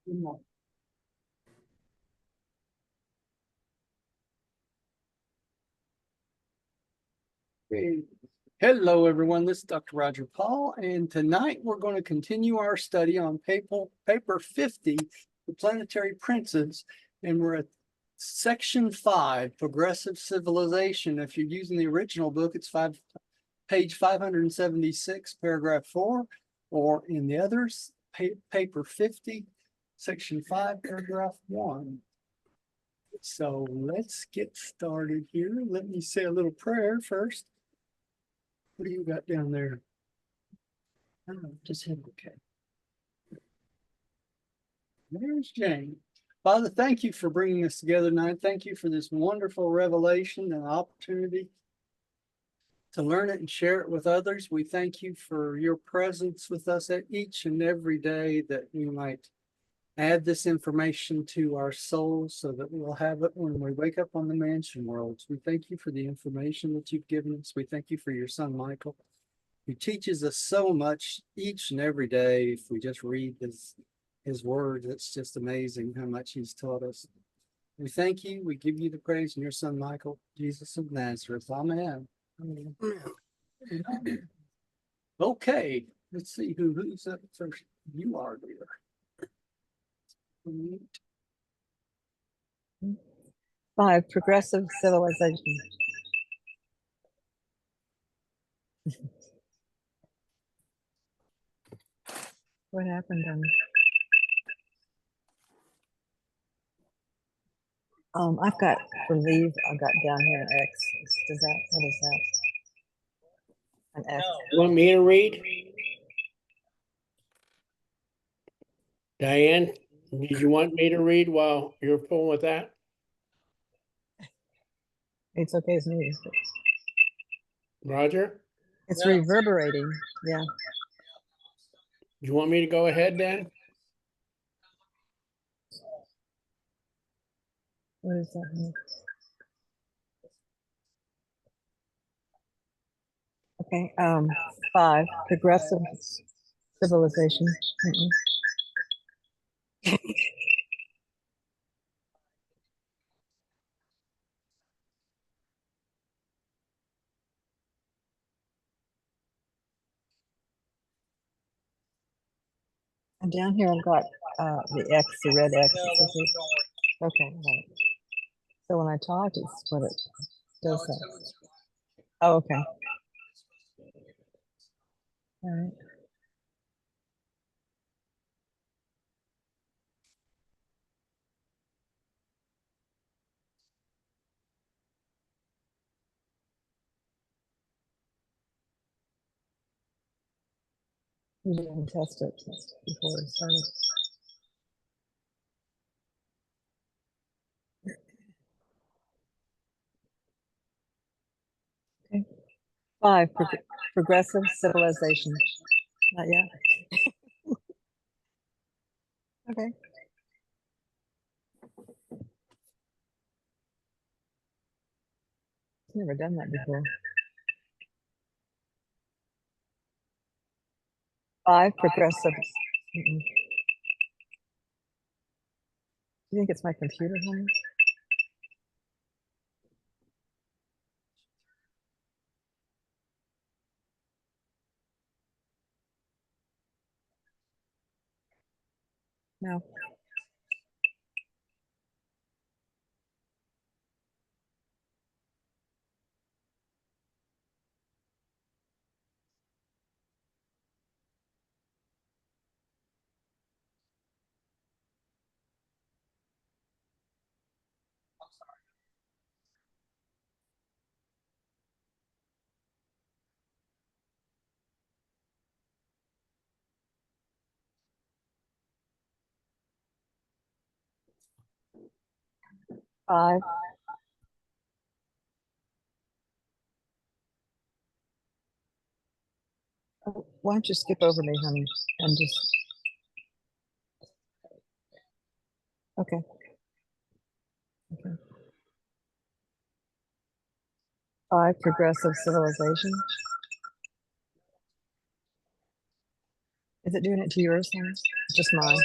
Okay. Hello, everyone. This is Dr. Roger Paul, and tonight we're going to continue our study on paper 50, the planetary princes, and we're at section 5, progressive civilization. If you're using the original book, it's page 576, paragraph 4, or in the others, paper 50, section 5, paragraph 1. So let's get started here. Let me say a little prayer first. What do you got down there? Oh, just hit okay. There's Jane. Father, thank you for bringing us together tonight. Thank you for this wonderful revelation and opportunity to learn it and share it with others. We thank you for your presence with us at each and every day, that we might add this information to our souls so that we'll have it when we wake up on the mansion worlds. We thank you for the information that you've given us. We thank you for your son, Michael, who teaches us so much each and every day. If we just read his word, it's just amazing how much he's taught us. We thank you. We give you the praise in your son, Michael, Jesus of Nazareth. Amen. Amen. Okay, let's see who's up first. You are, dear. 5, progressive civilization. What happened then? I've got for leave, I've got down here an X. Does that, what is that? An X. You want me to read? Diane, did you want me to read while you're pulling with that? It's okay as me. Roger? It's reverberating. Yeah. You want me to go ahead then? What is that mean? Okay. 5, progressive civilization. And down here I've got the X, the red X. Okay, right. So when I talk, it's what it does that. Oh, okay. All right. We didn't test it before we started. Okay. 5, progressive civilization. Not yet. Okay. Never done that before. 5, progressive. Do you think it's my computer, honey? No. Five. Oh, why don't you skip over me, honey, and just. Okay. Okay. 5, progressive civilization. Is it doing it to yours, honey? Just mine.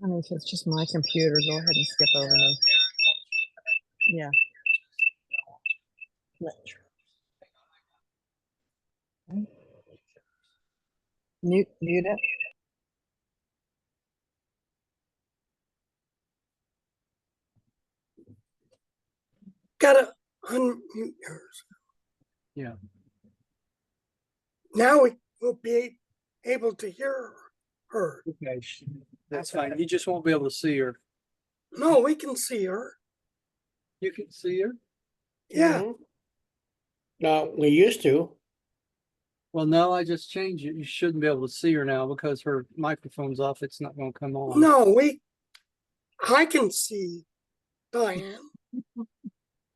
I mean, if it's just my computer, go ahead and skip over me. Yeah. Mute it. Gotta unmute yours. Yeah. Now we will be able to hear her. Okay, that's fine. You just won't be able to see her. No, we can see her. You can see her? Yeah, Mhm. No, we used to. Well, no, I just changed it. You shouldn't be able to see her now because her microphone's off. It's not gonna come on. no, I can see Diane.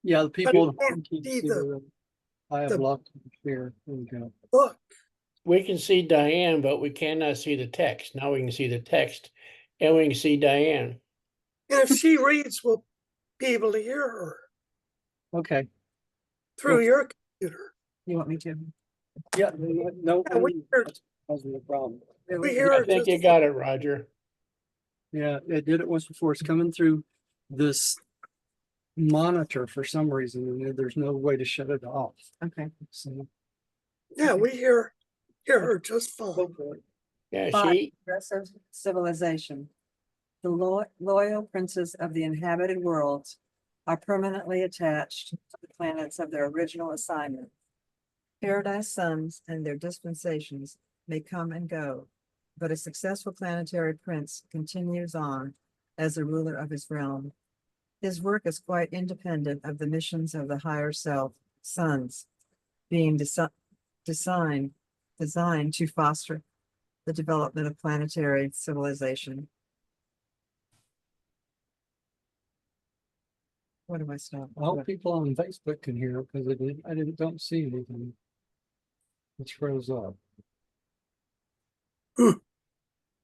Yeah, the people. can't can see see her. I have the- locked the share. There we go. Look, We can see Diane, but we cannot see the text. Now we can see the text and we can see Diane. and if she reads, we'll be able to hear her Okay. through Well- your computer. You want me to? Yeah, no, Yeah, we hear, wasn't a problem. we hear I her think you just, got it, Roger. Yeah, it did it once before. It's coming through this monitor for some reason, and there's no way to shut it off. Okay. So yeah, we hear her just fine. hopefully, Yeah, Five, she, progressive civilization. The loyal princes of the inhabited worlds are permanently attached to the planets of their original assignment. Paradise suns and their dispensations may come and go, but a successful planetary prince continues on as the ruler of his realm. His work is quite independent of the missions of the higher self, suns, being designed to foster the development of planetary civilization. What do I stop? I hope people on Facebook can hear it because don't see anything. It's froze up.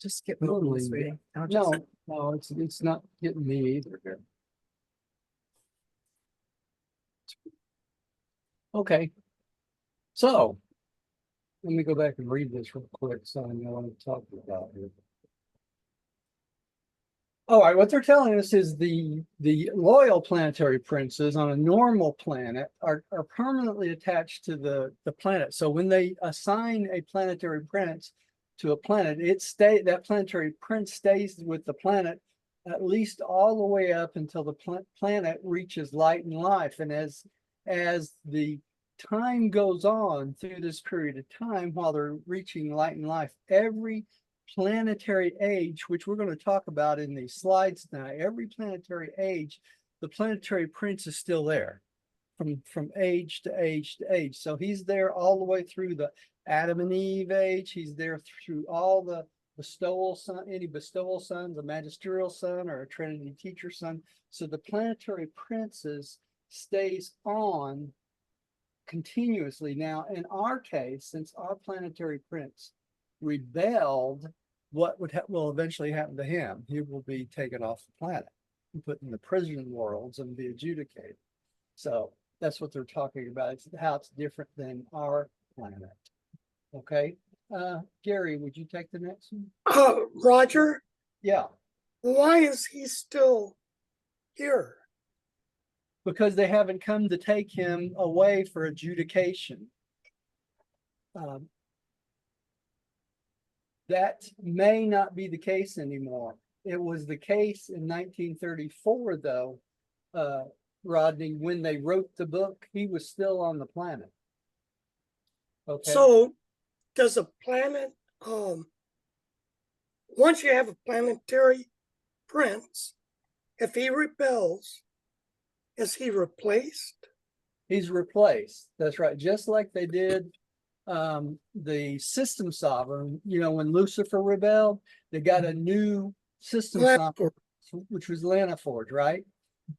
Just skip Normally, over, sweetie. I'll just- No, it's not getting me either here. Okay. So let me go back and read this real quick so I know what I'm talking about here. All right, what they're telling us is the loyal planetary princes on a normal planet are permanently attached to the planet. So when they assign a planetary prince to a planet, that planetary prince stays with the planet at least all the way up until the planet reaches light and life. And as the time goes on through this period of time while they're reaching light and life, every planetary age, which we're going to talk about in these slides tonight, every planetary age, the planetary prince is still there from age to age to age. So he's there all the way through the Adam and Eve age. He's there through all the bestowal son, any bestowal sons, a magisterial son or a Trinity teacher son. So the planetary princes stays on continuously. Now, in our case, since our planetary prince rebelled, what will eventually happen to him? He will be taken off the planet and put in the prison worlds and be adjudicated. So that's what they're talking about. It's how it's different than our planet. Okay. Gary, would you take the next one? Roger, Yeah, why is he still here? because they haven't come to take him away for adjudication. That may not be the case anymore. It was the case in 1934, though, Rodney, when they wrote the book, he was still on the planet. Okay. So does a planet, once you have a planetary prince, if he rebels, is he replaced? He's replaced. That's right. Just like they did the system sovereign, when Lucifer rebelled, they got a new system sovereign, which was Lanaforge, right?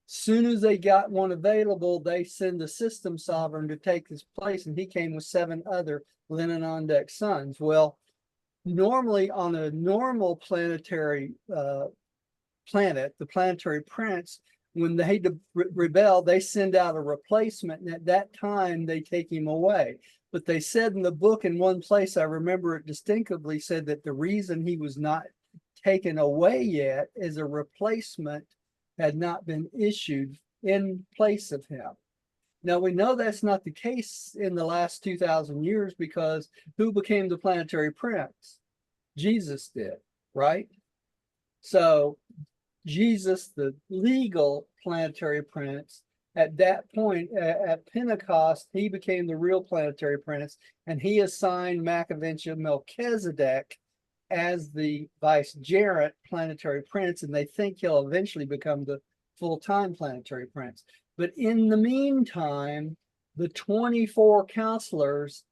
Soon as they got one available, they send the system sovereign to take his place, and he came with 7 other Lenonondeck sons. Well, normally on a normal planetary planet, the planetary prince, when they rebel, they send out a replacement, and at that time they take him away. But they said in the book in one place, I remember it distinctively, said that the reason he was not taken away yet, as a replacement had not been issued in place of him. Now we know that's not the case in the last 2,000 years, because who became the planetary prince? Jesus did, right? So Jesus, the legal planetary prince, at that point, at Pentecost, he became the real planetary prince, and he assigned Machavintia Melchizedek as the vicegerent planetary prince, and they think he'll eventually become the full-time planetary prince. But in the meantime, the 24 counselors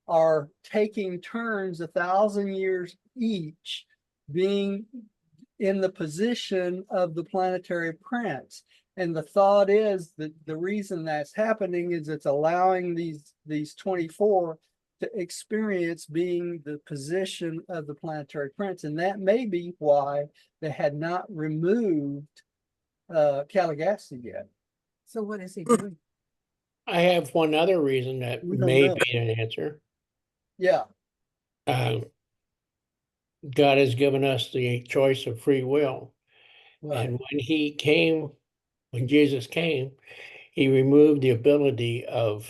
are taking turns 1,000 years each, being in the position of the planetary prince. And the thought is that the reason that's happening is it's allowing these 24 to experience being the position of the planetary prince. And that may be why they had not removed Caligastia yet. So what is he doing? I have one other reason that We don't may know. be an answer. Yeah, God has given us the choice of free will. right, And when Jesus came, he removed the ability of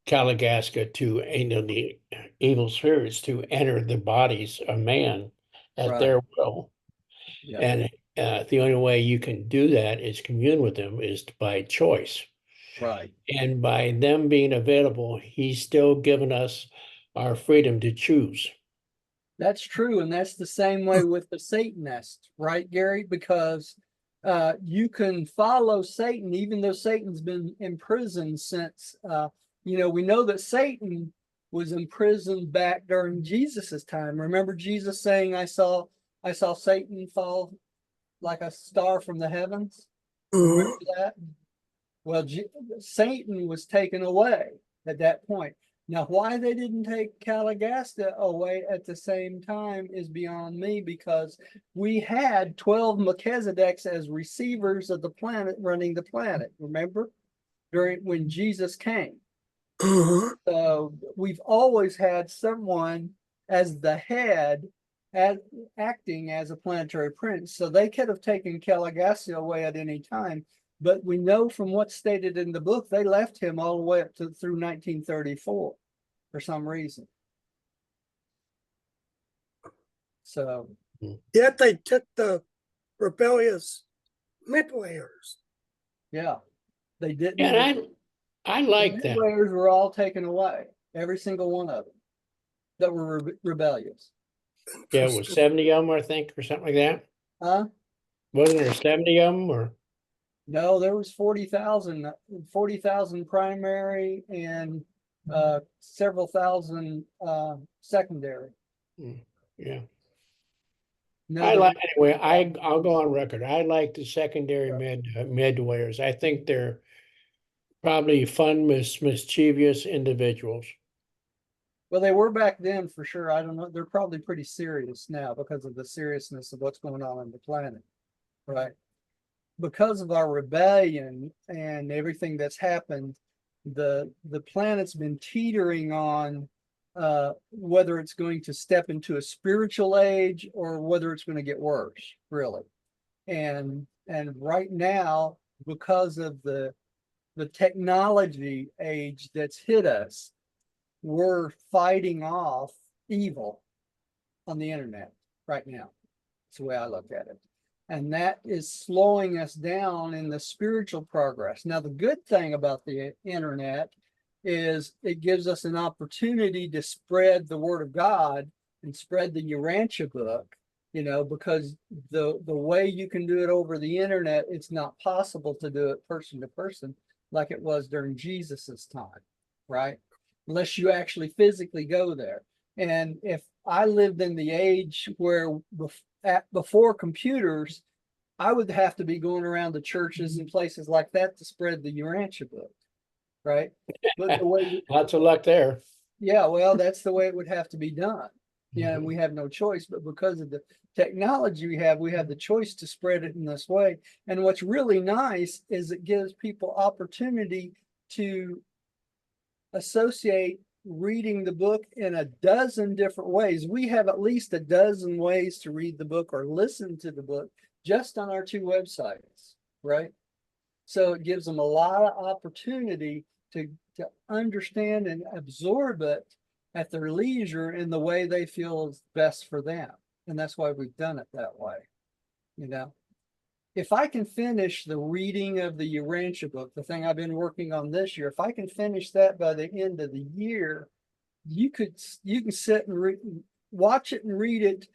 Caligastia to, the evil spirits to enter the bodies of man at right. their will. Yeah, And the only way you can do that is commune with them is by choice. right. And by them being available, he's still given us our freedom to choose. That's true. And that's the same way with the Satanist, right, Gary? Because you can follow Satan, even though Satan's been imprisoned since, we know that Satan was imprisoned back during Jesus's time. Remember Jesus saying, I saw Satan fall like a star from the heavens? Remember that? Well, Satan was taken away at that point. Now, why they didn't take Caligastia away at the same time is beyond me, because we had 12 Melchizedeks as receivers of the planet, running the planet, remember? When Jesus came. So we've always had someone as the head, acting as a planetary prince. So they could have taken Caligastia away at any time. But we know from what's stated in the book, they left him all the way up to through 1934 for some reason. So Yet they took the rebellious midwayers. yeah, they didn't. And I like the that. midwayers were all taken away, every single one of them that were rebellious. Yeah, it was 70 of them, I think, or something like that. Huh? Wasn't there 70 of them, or? No, there was 40,000 primary and several thousand secondary. Yeah. No, I like, anyway, I'll go on record. I like the secondary midwayers. I think they're probably fun, mischievous individuals. well, they were back then for sure. I don't know. They're probably pretty serious now because of the seriousness of what's going on in the planet, right? Because of our rebellion and everything that's happened, the planet's been teetering on whether it's going to step into a spiritual age or whether it's going to get worse, really. And right now, because of the technology age that's hit us, we're fighting off evil on the internet right now. That's the way I look at it. And that is slowing us down in the spiritual progress. Now, the good thing about the internet is it gives us an opportunity to spread the word of God and spread the Urantia book, because the way you can do it over the internet, it's not possible to do it person to person like it was during Jesus's time, right? Unless you actually physically go there. And if I lived in the age where before computers, I would have to be going around the churches and places like that to spread the Urantia book, right? But the way, Lots of luck there. yeah, well, that's the way it would have to be done. Yeah, and we have no choice. But because of the technology we have the choice to spread it in this way. And what's really nice is it gives people opportunity to associate reading the book in a dozen different ways. We have at least a dozen ways to read the book or listen to the book just on our two websites, right? So it gives them a lot of opportunity to understand and absorb it at their leisure in the way they feel is best for them. And that's why we've done it that way, you know? If I can finish the reading of the Urantia book, the thing I've been working on this year, if I can finish that by the end of the year, you can sit and watch it and read it,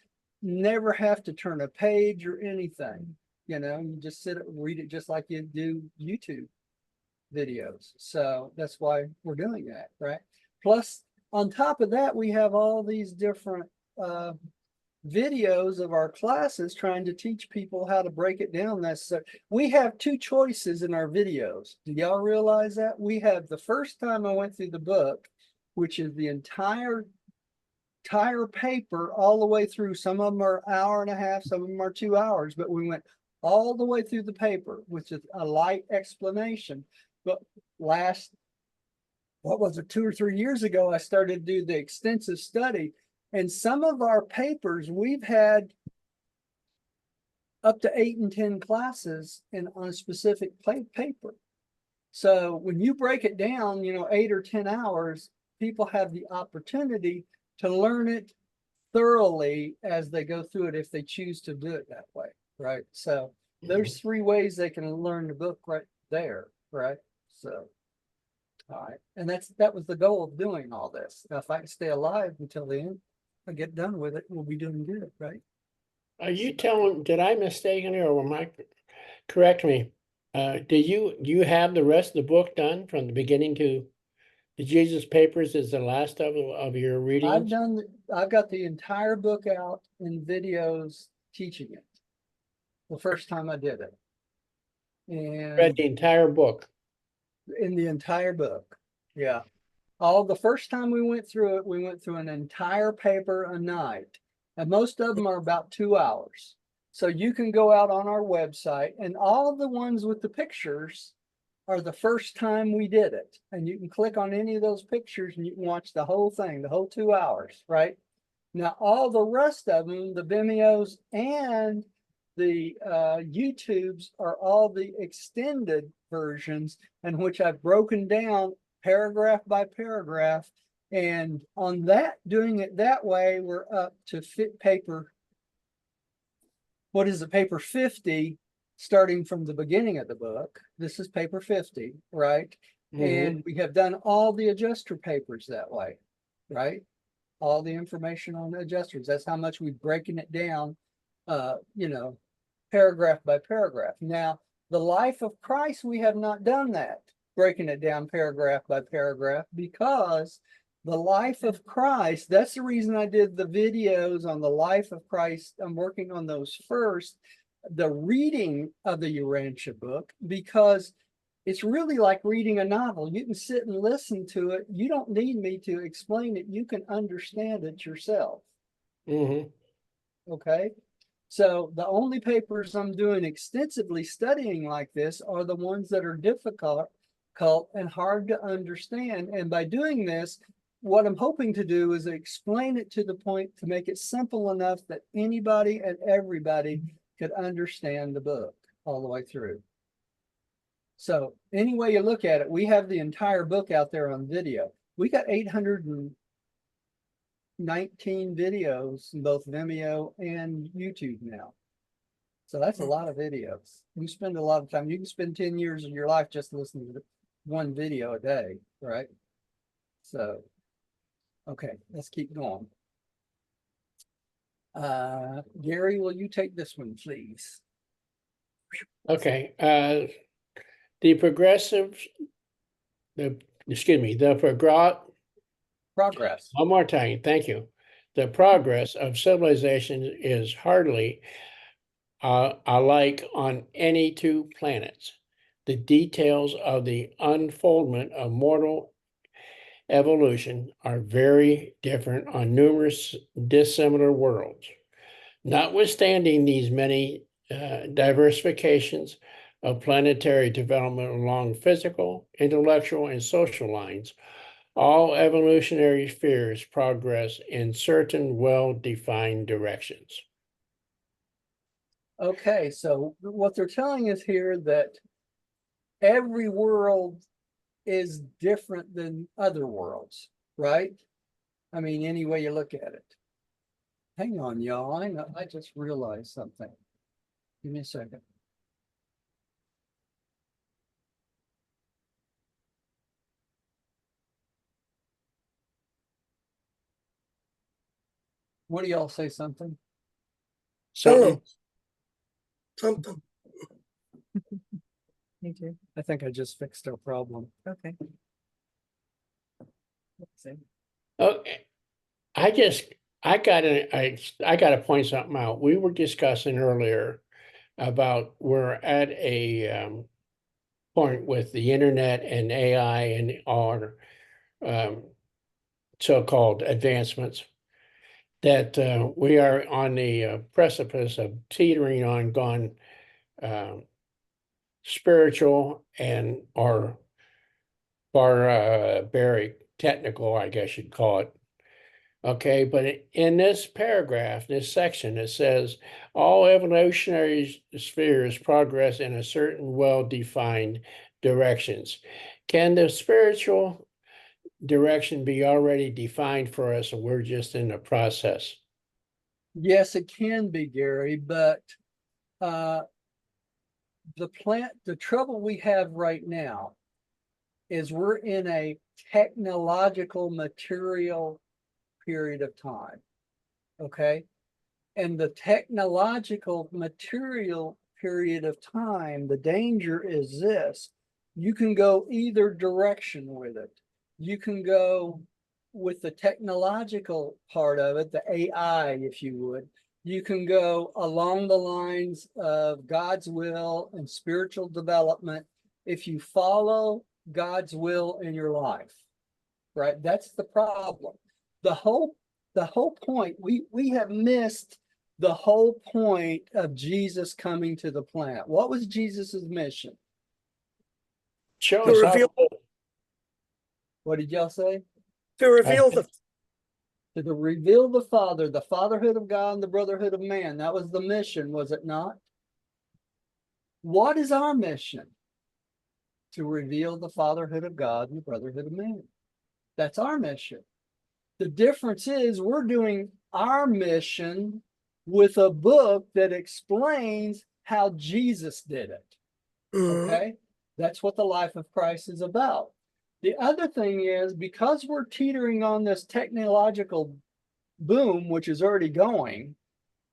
never have to turn a page or anything. You know, you just sit and read it just like you do YouTube videos. So that's why we're doing that, right? Plus, on top of that, we have all these different videos of our classes trying to teach people how to break it down. We have two choices in our videos. Do y'all realize that? We have the first time I went through the book, which is the entire paper all the way through. Some of them are an hour and a half, some of them are 2 hours, but we went all the way through the paper, which is a light explanation. But what was it, 2 or 3 years ago, I started to do the extensive study. And some of our papers, we've had up to 8 and 10 classes on a specific paper. So when you break it down, 8 or 10 hours, people have the opportunity to learn it thoroughly as they go through it if they choose to do it that way, right? So there's 3 ways they can learn the book right there, right? So, all right. And that was the goal of doing all this. Now, if I can stay alive until the end, I get done with it, we'll be doing good, right? Are you telling, did I mistakenly, or am I, correct me? Did you have the rest of the book done from the beginning to the Jesus Papers is the last of your readings? I've got the entire book out in videos teaching it. The first time I did it. Read And the entire book. in the entire book. Yeah. The first time we went through an entire paper a night. And most of them are about 2 hours. So you can go out on our website, and all the ones with the pictures are the first time we did it. And you can click on any of those pictures and you can watch the whole thing, the whole 2 hours, right? Now, all the rest of them, the Vimeos and the YouTubes, are all the extended versions in which I've broken down paragraph by paragraph. And on that, doing it that way, we're up to paper. What is it? Paper 50, starting from the beginning of the book. This is paper 50, right? And we have done all the adjuster papers that way, right? All the information on the adjusters. That's how much we've breaking it down, paragraph by paragraph. Now, the life of Christ, we have not done that, breaking it down paragraph by paragraph, because the life of Christ, that's the reason I did the videos on the life of Christ. I'm working on those first, the reading of the Urantia book, because it's really like reading a novel. You can sit and listen to it. You don't need me to explain it. You can understand it yourself. Okay. So the only papers I'm doing extensively studying like this are the ones that are difficult and hard to understand. And by doing this, what I'm hoping to do is explain it to the point to make it simple enough that anybody and everybody could understand the book all the way through. So any way you look at it, we have the entire book out there on video. We got 819 videos in both Vimeo and YouTube now. So that's a lot of videos. We spend a lot of time. You can spend 10 years of your life just listening to one video a day, right? So, okay, let's keep going. Gary, will you take this one, please? Okay, the progress, Progress. one more time, thank you. The progress of civilization is hardly alike on any 2 planets. The details of the unfoldment of mortal evolution are very different on numerous dissimilar worlds. Notwithstanding these many diversifications of planetary development along physical, intellectual, and social lines, All evolutionary spheres progress in certain well-defined directions. Okay, so what they're telling us here that every world is different than other worlds, right? I mean, any way you look at it. Hang on, y'all. I know, I just realized something. Give me a second. What do y'all say something? Something, Something. Me too. I think I just fixed our problem. Okay. Let's see. okay, I gotta point something out. We were discussing earlier about we're at a point with the internet and AI and our so-called advancements that we are on the precipice of teetering on gone spiritual and or barbaric technical, I guess you'd call it. Okay, but in this paragraph, this section, it says all evolutionary spheres progress in a certain well-defined directions. Can the spiritual direction be already defined for us, and we're just in the process? Yes, it can be, Gary, but the trouble we have right now is we're in a technological material period of time. Okay. And the technological material period of time, the danger is this: you can go either direction with it. You can go with the technological part of it, the AI, if you would. You can go along the lines of God's will and spiritual development if you follow God's will in your life, right? That's the problem. The whole point, we have missed the whole point of Jesus coming to the planet. What was Jesus's mission? Show To us how reveal- What did y'all say? To reveal the To reveal the Father, the fatherhood of God and the brotherhood of man. That was the mission, was it not? What is our mission? To reveal the fatherhood of God and the brotherhood of man. That's our mission. The difference is we're doing our mission with a book that explains how Jesus did it. Mhm. Okay. That's what the life of Christ is about. The other thing is, because we're teetering on this technological boom, which is already going,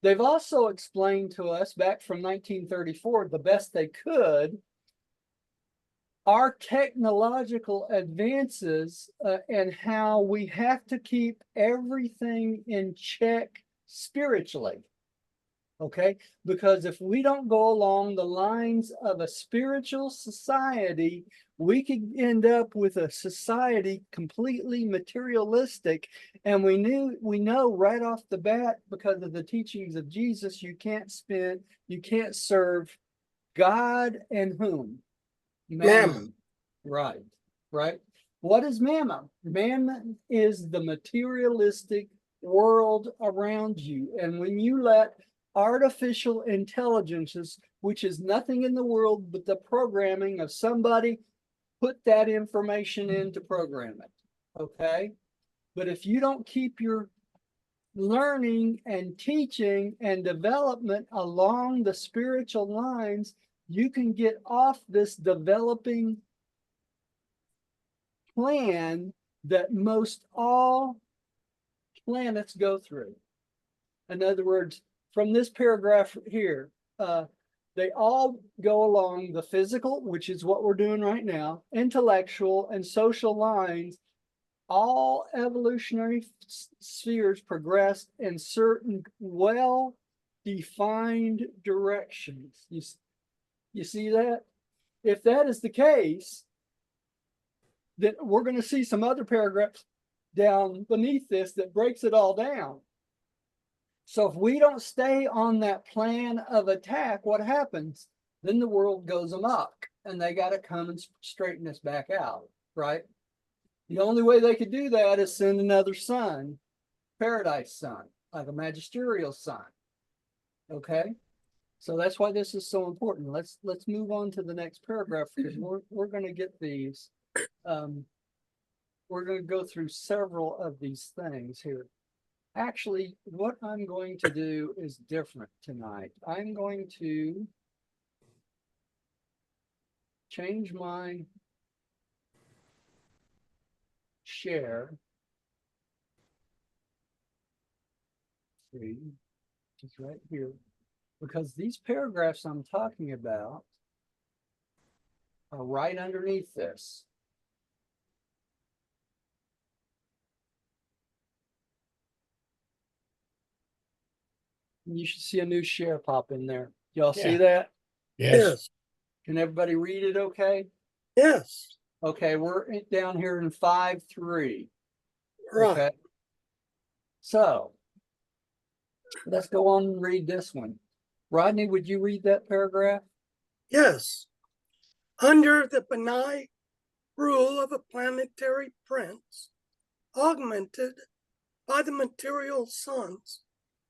they've also explained to us back from 1934, the best they could, our technological advances and how we have to keep everything in check spiritually. Okay, because if we don't go along the lines of a spiritual society, we could end up with a society completely materialistic. And we know right off the bat, because of the teachings of Jesus, you can't serve God and whom? Mammon. Right, right. What is mammon? Mammon is the materialistic world around you. And when you let artificial intelligences, which is nothing in the world but the programming of somebody, put that information in to program it. Okay. But if you don't keep your learning and teaching and development along the spiritual lines, you can get off this developing plan that most all planets go through. In other words, from this paragraph here, they all go along the physical, which is what we're doing right now, intellectual and social lines. All evolutionary spheres progress in certain well-defined directions. You see that? If that is the case, then we're going to see some other paragraphs down beneath this that breaks it all down. So if we don't stay on that plan of attack, what happens? Then the world goes amok and they got to come and straighten us back out, right? The only way they could do that is send another son, paradise son, like a magisterial son. Okay, so that's why this is so important. Let's move on to the next paragraph because we're going to get these. We're going to go through several of these things here. Actually, what I'm going to do is different tonight. I'm going to change my share. See, it's right here. Because these paragraphs I'm talking about are right underneath this. You should see a new share pop in there. Y'all see Yeah. that? Yes, Yes, Can everybody read it okay? yes, Okay, down here in 5.3. right. Okay. So let's go on and read this one. Rodney, would you read that paragraph? Yes. Under the benign rule of a planetary prince, augmented by the material suns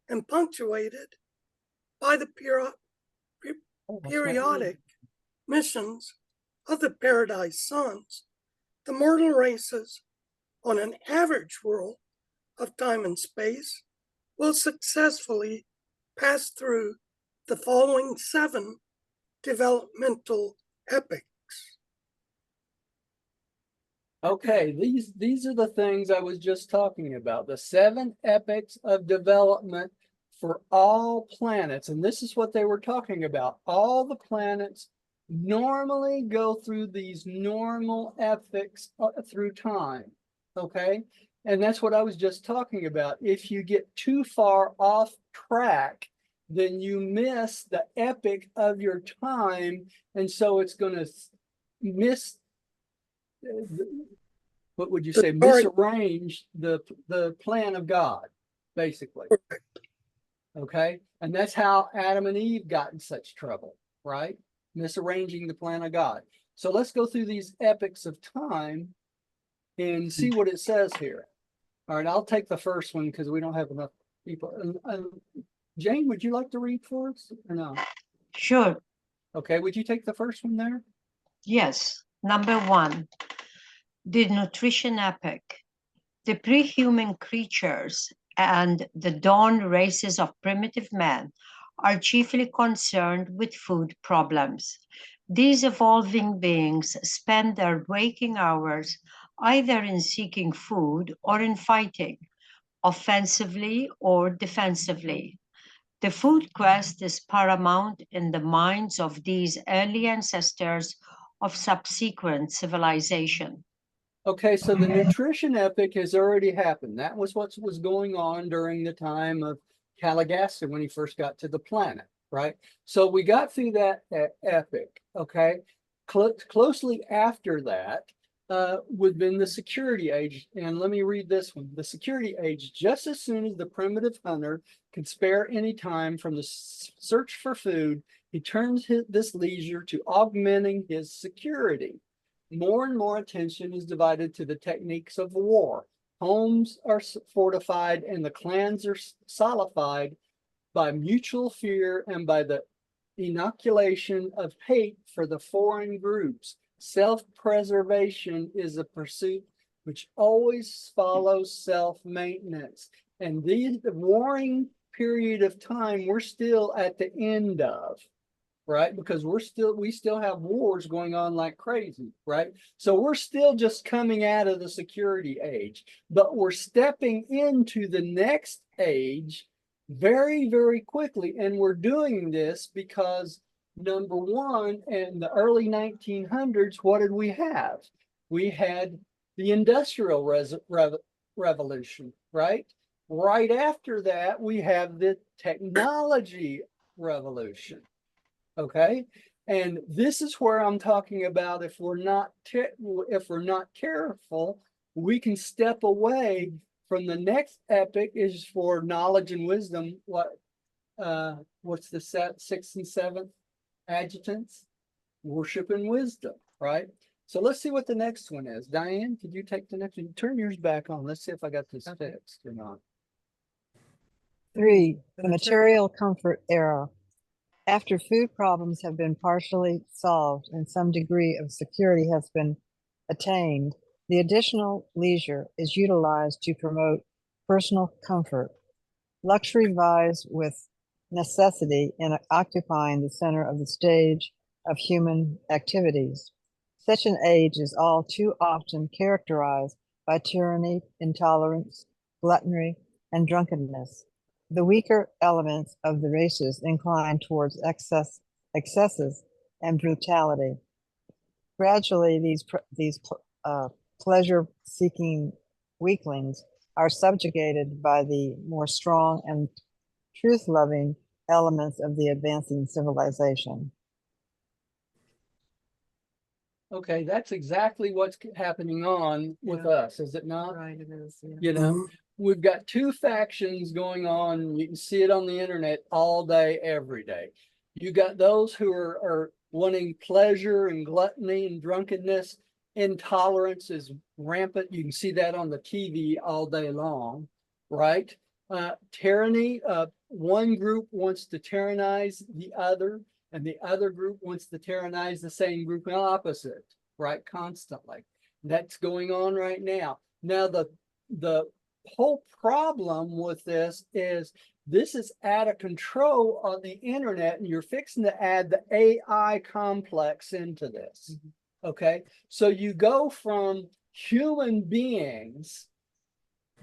and punctuated by the Oh, that's not periodic missions of the paradise suns, the mortal races on an average world of time and space will successfully pass through the following 7 developmental epochs. Okay, these are the things I was just talking about. The 7 epochs of development for all planets. And this is what they were talking about. All the planets normally go through these normal epochs through time. Okay. And that's what I was just talking about. If you get too far off track, then you miss the epoch of your time. And so it's going to miss what would you say, misarrange the plan of God, basically. Okay. And that's how Adam and Eve got in such trouble, right? Misarranging the plan of God. So let's go through these epochs of time and see what it says here. All right, I'll take the first one because we don't have enough people. Jane, would you like to read for us or no? Sure. Okay, would you take the first one there? Yes. Number 1, the nutrition epoch. The pre-human creatures and the dawn races of primitive man are chiefly concerned with food problems. These evolving beings spend their waking hours either in seeking food or in fighting, offensively or defensively. The food quest is paramount in the minds of these early ancestors of subsequent civilization. Okay, so the nutrition epoch has already happened. That was what was going on during the time of Caligaston when he first got to the planet, right? So we got through that epoch, okay? Closely after that would have been the security age. And let me read this one. The security age, just as soon as the primitive hunter could spare any time from the search for food, he turns this leisure to augmenting his security. More and more attention is divided to the techniques of war. Homes are fortified and the clans are solidified by mutual fear and by the inoculation of hate for the foreign groups. Self-preservation is a pursuit which always follows self-maintenance. And the warring period of time we're still at the end of, right? Because we still have wars going on like crazy, right? So we're still just coming out of the security age, but we're stepping into the next age very, very quickly. And we're doing this because number one, in the early 1900s, what did we have? We had the Industrial Revolution, right? Right after that, we have the technology revolution. Okay. And this is where I'm talking about if we're not careful, we can step away from the next epoch is for knowledge and wisdom. What's the 6th and 7th adjutants? Worship and wisdom, right? So let's see what the next one is. Diane, could you take the next one? Turn yours back on. Let's see if I got this Okay. fixed or not. 3. The material comfort era. After food problems have been partially solved and some degree of security has been attained, the additional leisure is utilized to promote personal comfort. Luxury vies with necessity in occupying the center of the stage of human activities. Such an age is all too often characterized by tyranny, intolerance, gluttony, and drunkenness. The weaker elements of the races incline towards excesses and brutality. Gradually, these pleasure-seeking weaklings are subjugated by the more strong and truth-loving elements of the advancing civilization. Okay, that's exactly what's happening on with Yeah. us, is it not? Right, it is. Yeah. You know, we've got two factions going on. You can see it on the internet all day, every day. You got those who are wanting pleasure and gluttony and drunkenness. Intolerance is rampant. You can see that on the TV all day long, right? Tyranny, one group wants to tyrannize the other, and the other group wants to tyrannize the same group opposite, right? Constantly. That's going on right now. Now, the whole problem with this is out of control on the internet, and you're fixing to add the AI complex into this. Okay, so you go from human beings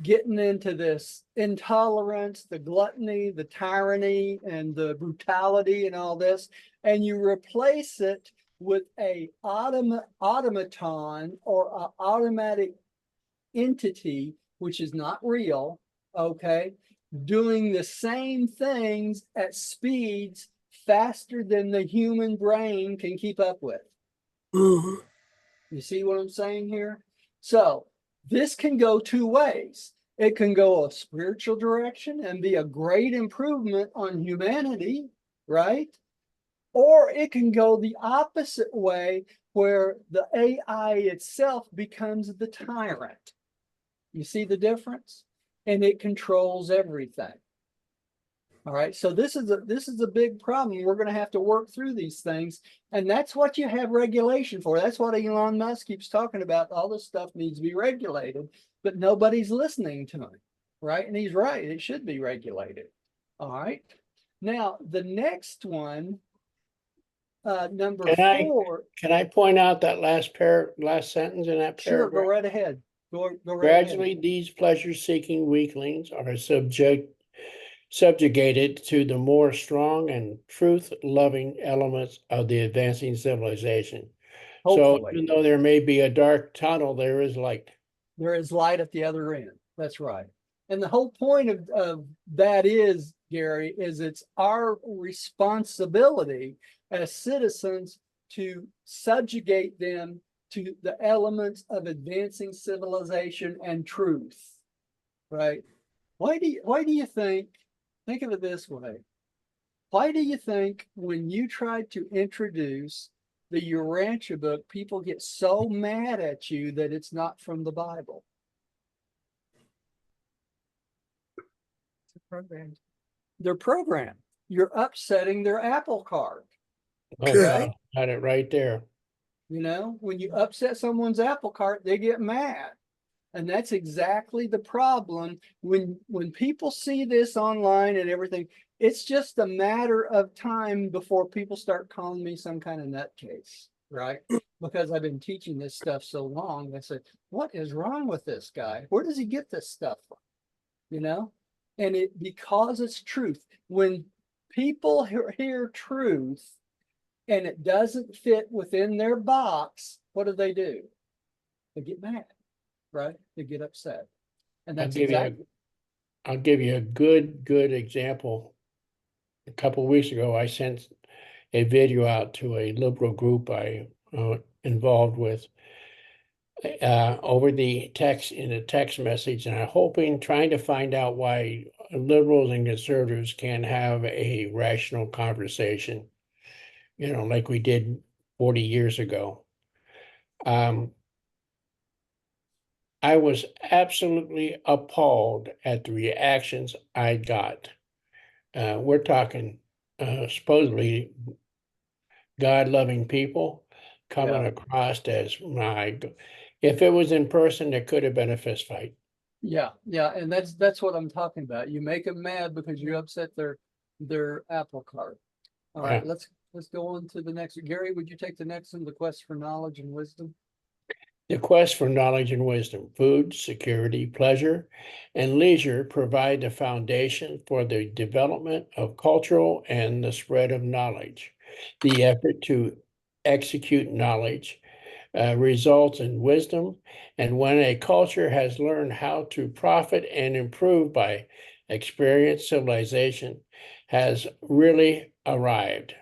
getting into this intolerance, the gluttony, the tyranny, and the brutality and all this, and you replace it with a automaton or an automatic entity, which is not real, okay, doing the same things at speeds faster than the human brain can keep up with. Mhm. You see what I'm saying here? So this can go two ways. It can go a spiritual direction and be a great improvement on humanity, right? Or it can go the opposite way, where the AI itself becomes the tyrant. You see the difference? And it controls everything. All right, so this is a big problem. We're going to have to work through these things, and that's what you have regulation for. That's what Elon Musk keeps talking about. All this stuff needs to be regulated, but nobody's listening to him, right? And he's right; it should be regulated. All right. Now the next one, number four. Can I point out that last sentence in that Sure, paragraph? go right ahead. Go right Gradually, ahead. these pleasure-seeking weaklings are subjugated to the more strong and truth-loving elements of the advancing civilization. So Hopefully, even though there may be a dark tunnel, there is light. there is light at the other end. That's right. And the whole point of that is, Gary, is it's our responsibility as citizens to subjugate them to the elements of advancing civilization and truth, right? Why do you think of it this way? Why do you think when you tried to introduce the Urantia book, people get so mad at you that it's not from the Bible? It's a program. They're programmed. You're upsetting their apple cart. Oh, Right? got it right there. You know, when you upset someone's apple cart, they get mad. And that's exactly the problem. When people see this online and everything, it's just a matter of time before people start calling me some kind of nutcase, right? Because I've been teaching this stuff so long. They said, what is wrong with this guy? Where does he get this stuff from? You know? And because it's truth. When people hear truth and it doesn't fit within their box, what do? They get mad, right? They get upset. And that's exactly. I'll give you a good example. A couple of weeks ago, I sent a video out to a liberal group I involved with over the text in a text message, and I'm trying to find out why liberals and conservatives can't have a rational conversation, like we did 40 years ago. I was absolutely appalled at the reactions I got. We're talking supposedly God-loving people coming Yeah. across as if it was in person, it could have been a fist fight. Yeah, and that's what I'm talking about. You make them mad because you upset their apple cart. All right, Yeah. let's go on to the next. Gary, would you take the next one, the quest for knowledge and wisdom? The quest for knowledge and wisdom, food, security, pleasure, and leisure provide the foundation for the development of cultural and the spread of knowledge. The effort to execute knowledge results in wisdom, and when a culture has learned how to profit and improve by experience, civilization has really arrived.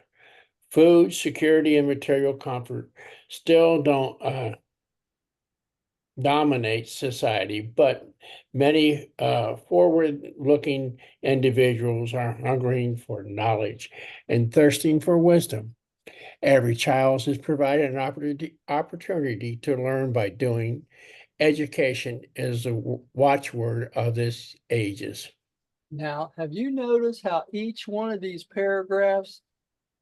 Food, security, and material comfort still don't dominate society, but many forward-looking individuals are hungering for knowledge and thirsting for wisdom. Every child is provided an opportunity to learn by doing. Education is the watchword of this ages. Now, have you noticed how each one of these paragraphs,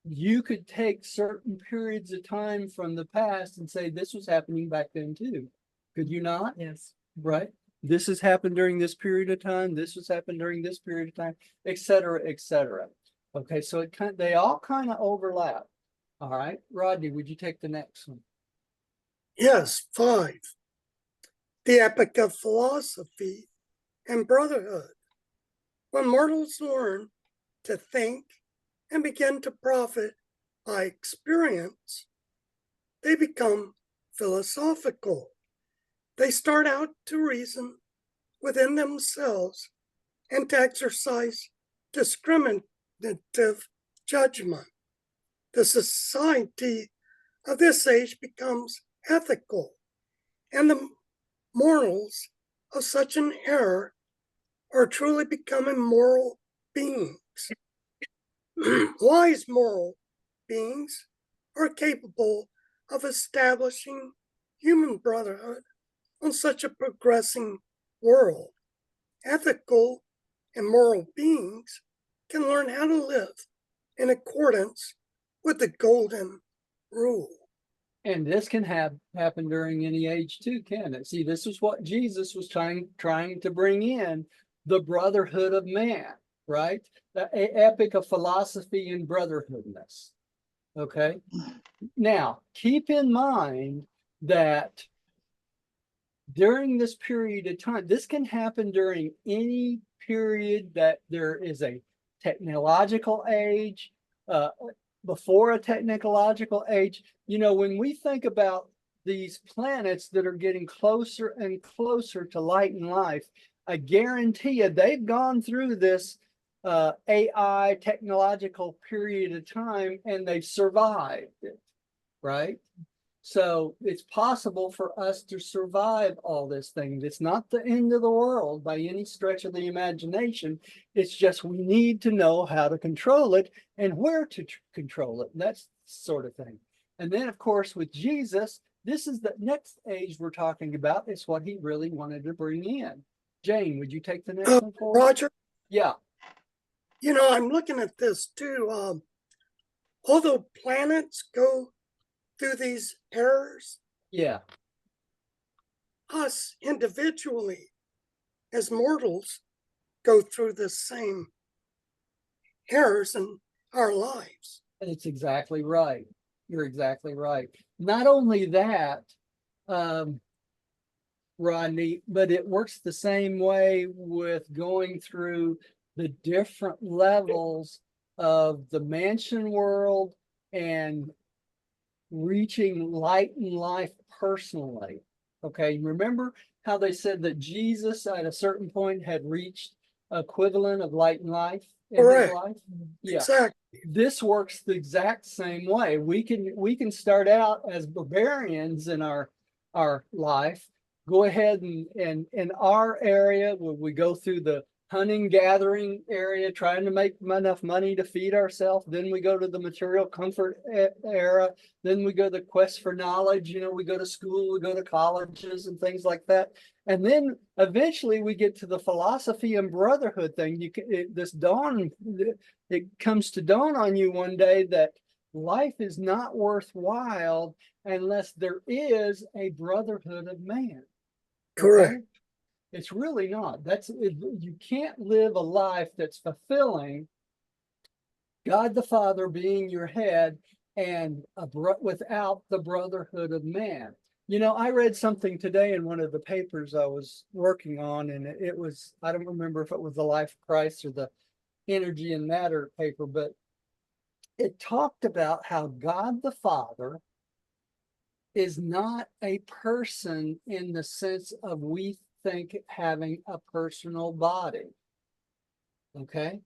you could take certain periods of time from the past and say this was happening back then too? Could you not? Yes. Right? This has happened during this period of time. This has happened during this period of time, et cetera, et cetera. Okay, so they all kind of overlap. All right, Rodney, would you take the next one? Yes, 5. The epic of philosophy and brotherhood. When mortals learn to think and begin to profit by experience, they become philosophical. They start out to reason within themselves and to exercise discriminative judgment. The society of this age becomes ethical, and the morals of such an era are truly becoming moral beings. Wise moral beings are capable of establishing human brotherhood on such a progressing world. Ethical and moral beings can learn how to live in accordance with the golden rule. And this can happen during any age too, can it? See, this is what Jesus was trying to bring in, the brotherhood of man, right? The epic of philosophy and brotherhoodness. Okay. Now, keep in mind that during this period of time, this can happen during any period that there is a technological age, before a technological age. You know, when we think about these planets that are getting closer and closer to light and life, I guarantee you they've gone through this AI technological period of time and they've survived it, right? So it's possible for us to survive all this thing. It's not the end of the world by any stretch of the imagination. It's just we need to know how to control it and where to control it. And that's sort of thing. And then, of course, with Jesus, this is the next age we're talking about. It's what he really wanted to bring in. Jane, would you take the next one for me? Roger, Yeah. you know, I'm looking at this too. Although planets go through these errors, Yeah. us individually as mortals go through the same errors in our lives. It's exactly right. You're exactly right. Not only that, Rodney, but it works the same way with going through the different levels of the mansion world and reaching light and life personally. Okay, remember how they said that Jesus at a certain point had reached equivalent of light and life in his Correct. life? Yeah. Exactly. This works the exact same way. We can start out as barbarians in our life. Go ahead and in our area where we go through the hunting, gathering area, trying to make enough money to feed ourselves. Then we go to the material comfort era. Then we go to the quest for knowledge. You know, we go to school, we go to colleges and things like that. And then eventually we get to the philosophy and brotherhood thing. It comes to dawn on you one day that life is not worthwhile unless there is a brotherhood of man. Correct. Okay? It's really not. You can't live a life that's fulfilling, God the Father being your head, and without the brotherhood of man. You know, I read something today in one of the papers I was working on, and it was, I don't remember if it was the Life of Christ or the Energy and Matter paper, but it talked about how God the Father is not a person in the sense of we think having a personal body. Okay?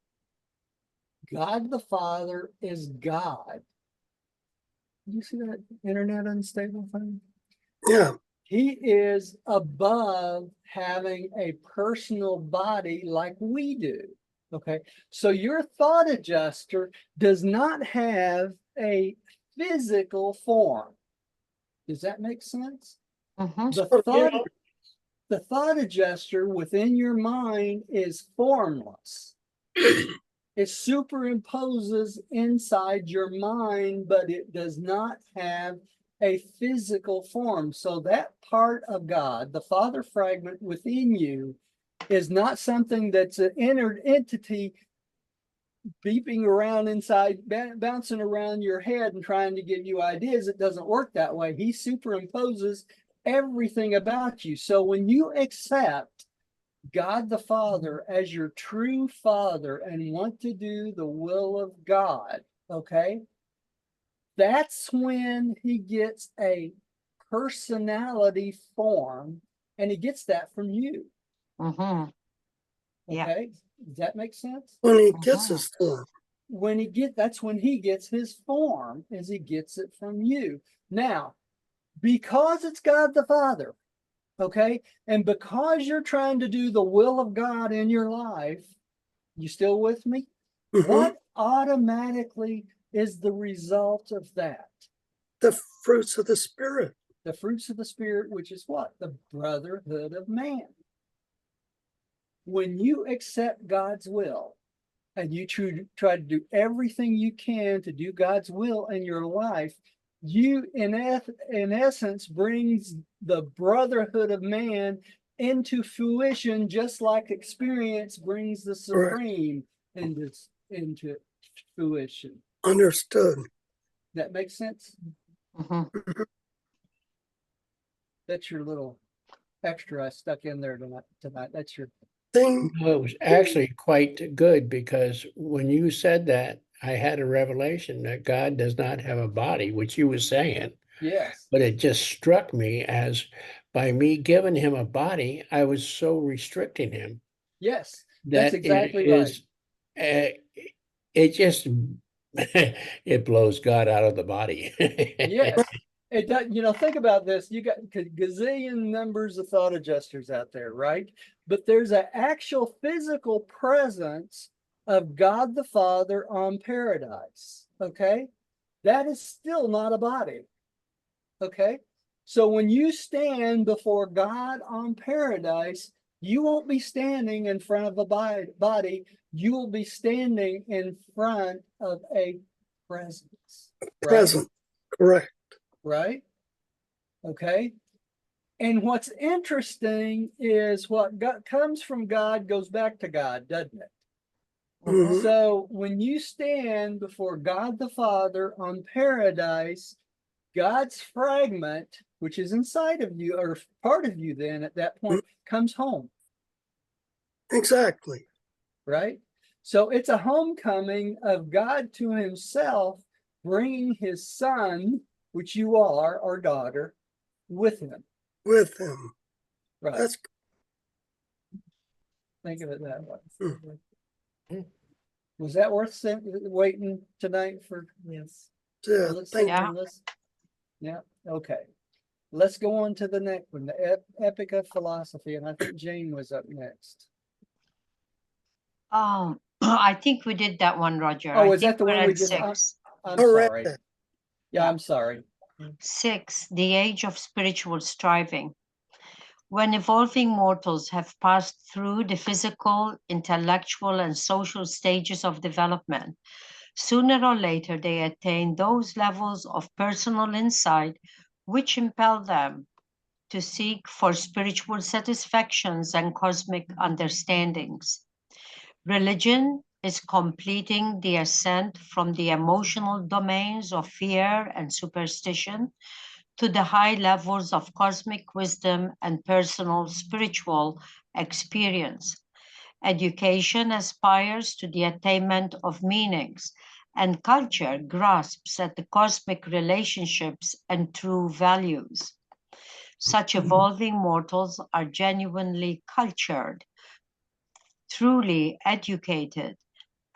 God the Father is God. You see that internet unstable thing? Yeah. He is above having a personal body like we do. Okay? So your thought adjuster does not have a physical form. Does that make sense? Mhm. The thought adjuster within your mind is formless. It superimposes inside your mind, but it does not have a physical form. So that part of God, the Father fragment within you, is not something that's an inner entity beeping around inside, bouncing around your head and trying to give you ideas. It doesn't work that way. He superimposes everything about you. So when you accept God the Father as your true Father and want to do the will of God, okay, that's when he gets a personality form, and he gets that from you. Mhm. Yeah. Okay, does that make sense? When he gets his form. That's when he gets his form, is he gets it from you. Now, because it's God the Father, okay, and because you're trying to do the will of God in your life, you still with me? Mhm. What automatically is the result of that? The fruits of the Spirit. The fruits of the Spirit, which is what? The brotherhood of man. When you accept God's will, and you try to do everything you can to do God's will in your life, you in essence brings the brotherhood of man into fruition, just like experience brings the Correct. supreme into fruition. Understood. That makes sense? Mhm. That's your little extra I stuck in there tonight. That's your Thing. No, it was actually quite good because when you said that, I had a revelation that God does not have a body, which you were saying, yes. but it just struck me as by me giving him a body, I was so restricting him Yes, that's that exactly it right. is, it just, it blows God out of the body. Yes. It does, think about this. You got gazillion numbers of thought adjusters out there, right? But there's an actual physical presence of God the Father on paradise. Okay. That is still not a body. Okay. So when you stand before God on paradise, you won't be standing in front of a body. You will be standing in front of a presence. Right? Present. Correct. Right? Okay. And what's interesting is what comes from God goes back to God, doesn't it? Mhm. So when you stand before God the Father on paradise, God's fragment, which is inside of you or part of you, then at that point comes home, Exactly. right? So it's a homecoming of God to himself, bringing his son, which you are, or daughter, with him. With him. Right. That's Think of it that way. Mm. Was that worth waiting tonight for? Yes. yeah. Thank Yeah. Yeah. Okay. Let's go on to the next one, the Epic of Philosophy, and I think Jane was up next. I think we did that one, Roger. Oh, I is that think the we're one we at just? 6. I'm I read sorry. that. Yeah, I'm sorry. 6, the age of spiritual striving. When evolving mortals have passed through the physical, intellectual, and social stages of development, sooner or later they attain those levels of personal insight which impel them to seek for spiritual satisfactions and cosmic understandings. Religion is completing the ascent from the emotional domains of fear and superstition to the high levels of cosmic wisdom and personal spiritual experience. Education aspires to the attainment of meanings, and culture grasps at the cosmic relationships and true values. Such evolving mortals are genuinely cultured, truly educated,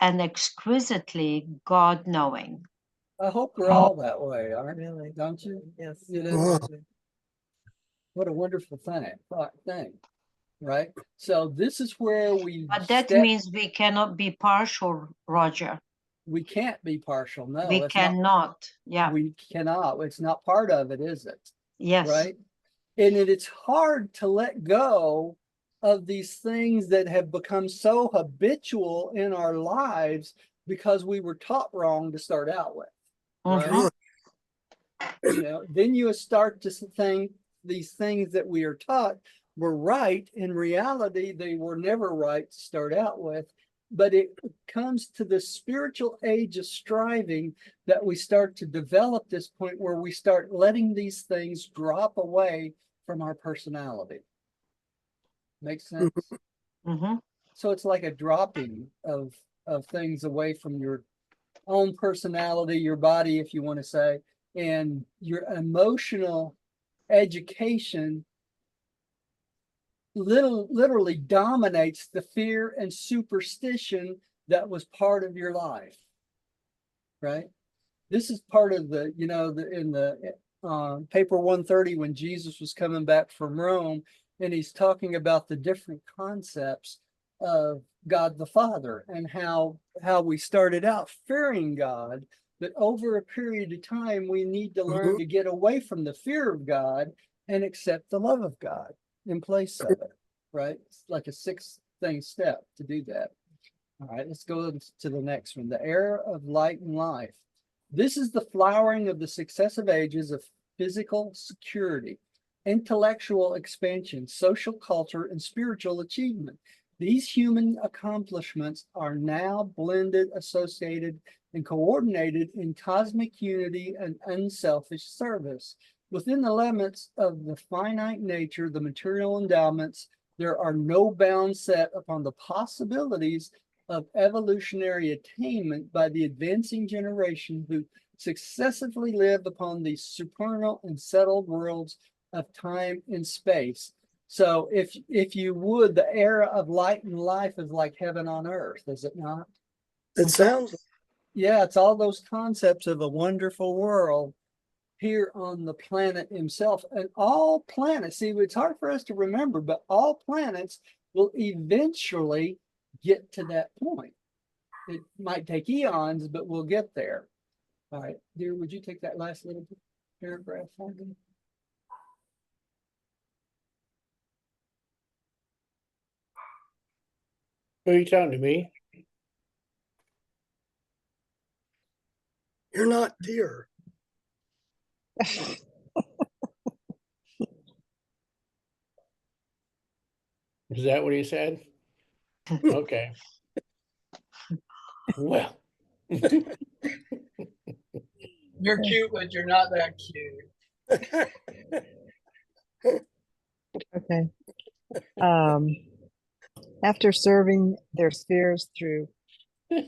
and exquisitely God knowing. I hope we're all that way, aren't Really? we? Don't you? Yes. You know, Wow. what a wonderful thing, right? So this is where But that means we cannot be partial, Roger. we can't be partial. No, We it's not. cannot. Yeah. We cannot. It's not part of it, is it? Yes. Right? And it's hard to let go of these things that have become so habitual in our lives because we were taught wrong to start out with. Right? Mhm. You know, then you start to think these things that we are taught were right. In reality, they were never right to start out with. But it comes to the spiritual age of striving that we start to develop this point where we start letting these things drop away from our personality. Makes sense? Mhm. So it's like a dropping of things away from your own personality, your body, if you want to say, and your emotional education literally dominates the fear and superstition that was part of your life, right? This is part of the, you know, in the paper 130 when Jesus was coming back from Rome, and he's talking about the different concepts of God the Father and how we started out fearing God, but over a period of time we need to learn to get away from the fear of God and accept the love of God in place of it, right? It's like a 6-thing step to do that. All right, let's go to the next one. The era of light and life. This is the flowering of the successive ages of physical security, intellectual expansion, social culture, and spiritual achievement. These human accomplishments are now blended, associated, and coordinated in cosmic unity and unselfish service. Within the limits of the finite nature, the material endowments, there are no bounds set upon the possibilities of evolutionary attainment by the advancing generation who successively live upon these supernal and settled worlds of time and space. So if you would, the era of light and life is like heaven on earth, is it not? It sounds Yeah, it's all those concepts of a wonderful world here on the planet himself. And all planets, see, it's hard for us to remember, but all planets will eventually get to that point. It might take eons, but we'll get there. All right, dear, would you take that last little paragraph for me? Who are you talking to me? you're not dear. Is that what he said? Okay. Well, You're cute, but you're not that cute. Okay. After serving their spheres through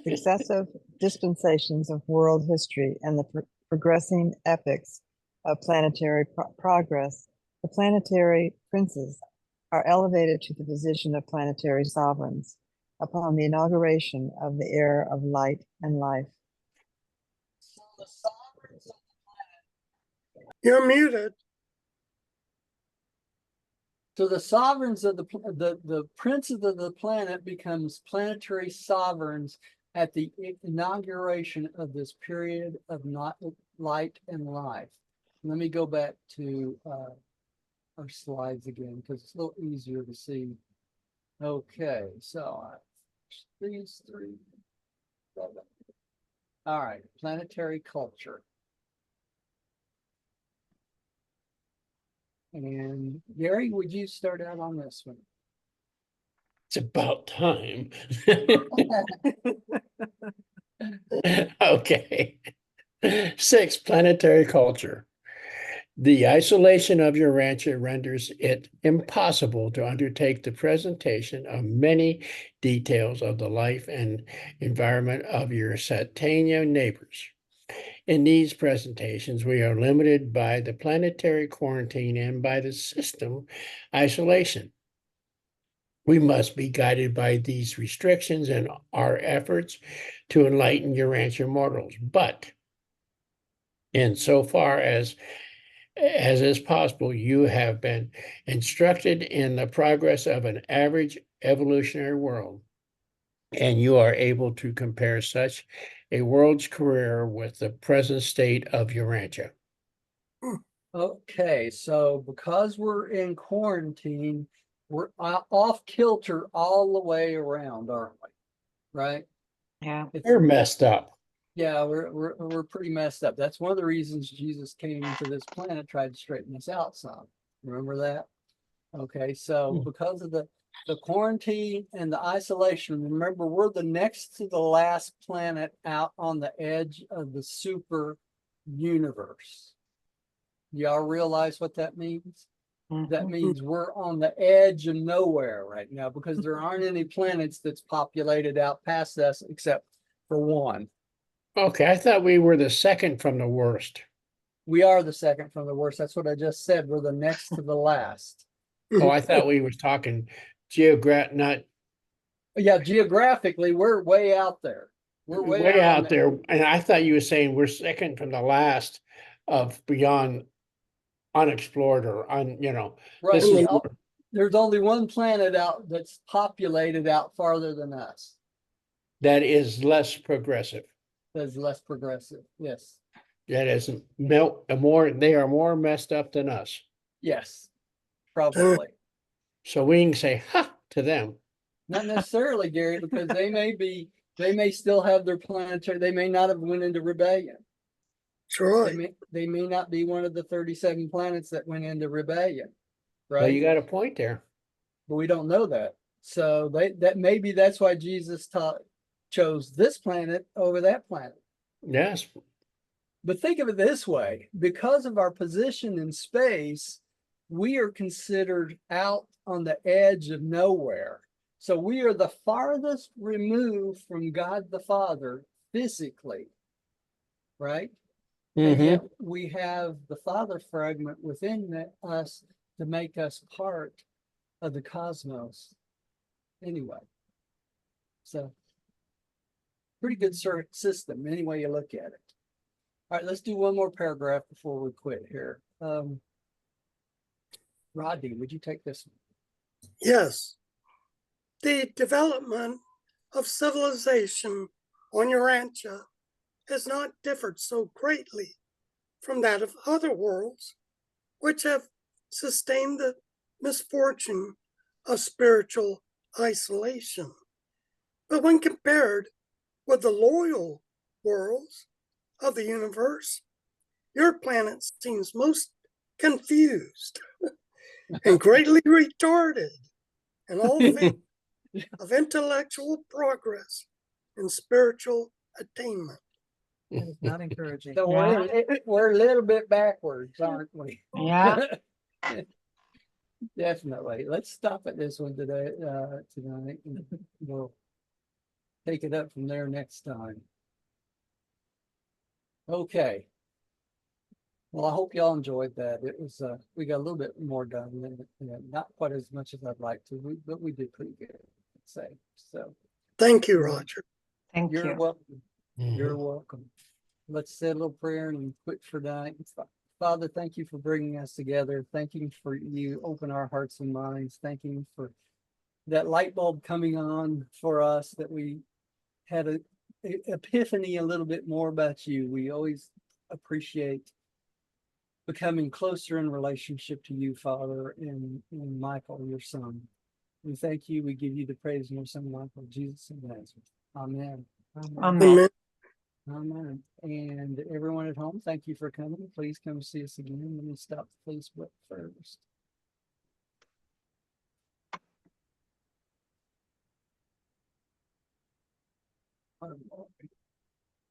successive dispensations of world history and the progressing epochs of planetary progress, the planetary princes are elevated to the position of planetary sovereigns upon the inauguration of the era of light and life. You're muted. So the sovereigns of the princes of the planet becomes planetary sovereigns at the inauguration of this period of not light and life. Let me go back to our slides again because it's a little easier to see. Okay, so these three. All right, planetary culture. And Gary, would you start out on this one? It's about time. Okay. 6, planetary culture. The isolation of Urantia renders it impossible to undertake the presentation of many details of the life and environment of your Satania neighbors. In these presentations, we are limited by the planetary quarantine and by the system isolation. We must be guided by these restrictions in our efforts to enlighten Urantia mortals. But insofar as is possible, you have been instructed in the progress of an average evolutionary world, and you are able to compare such a world's career with the present state of Urantia. Okay, so because we're in quarantine, we're off kilter all the way around, aren't we? Right? Yeah. We're messed up. Yeah, we're pretty messed up. That's one of the reasons Jesus came to this planet, tried to straighten us out some. Remember that? Okay, so because of the quarantine and the isolation, remember we're the next to the last planet out on the edge of the super universe. Y'all realize what that means? That Mhm. means we're on the edge of nowhere right now because there aren't any planets that's populated out past us except for one. Okay, I thought we were the second from the worst. We are the second from the worst. That's what I just said. We're the next to the last. Oh, I thought we was talking not Yeah, geographically, we're way out there. We're way out on out there. And I thought you were saying we're second from the last of beyond unexplored or Right. this is There's only one planet out that's populated out farther than us. that is less progressive. That's less progressive. Yes. That is they are more messed up than us. Yes. Probably. So we can say ha to them. Not necessarily, Gary, because they may still have their planetary, they may not have went into rebellion. Sure. They may not be one of the 37 planets that went into rebellion. Well, Right. you got a point there. But we don't know that. So that's why Jesus chose this planet over that planet. Yes. But think of it this way, because of our position in space, we are considered out on the edge of nowhere. So we are the farthest removed from God the Father physically, right? And Mm-hmm. yet we have the Father fragment within us to make us part of the cosmos anyway. So pretty good system, any way you look at it. All right, let's do one more paragraph before we quit here. Rodney, would you take this one? Yes. The development of civilization on Urantia has not differed so greatly from that of other worlds, which have sustained the misfortune of spiritual isolation. But when compared with the loyal worlds of the universe, your planet seems most confused and greatly retarded in all things of intellectual progress and spiritual attainment. It is not encouraging. So we're a little bit backwards, aren't we? Yeah. Definitely. Let's stop at this one today, tonight. And we'll take it up from there next time. Okay. Well, I hope y'all enjoyed that. It was we got a little bit more done than not quite as much as I'd like to, but we did pretty good, I'd say. So Thank you, Roger. Thank you're you. welcome. Mhm. You're welcome. Let's say a little prayer and quit for tonight. Father, thank you for bringing us together. Thank you for you open our hearts and minds. Thank you for that light bulb coming on for us, that we had a epiphany a little bit more about you. We always appreciate becoming closer in relationship to you, Father, and Michael, your son. We thank you. We give you the praise in your son, Michael, Jesus of Nazareth. Amen. Amen. Amen. Amen. And everyone at home, thank you for coming. Please come see us again. Let me stop the Facebook first.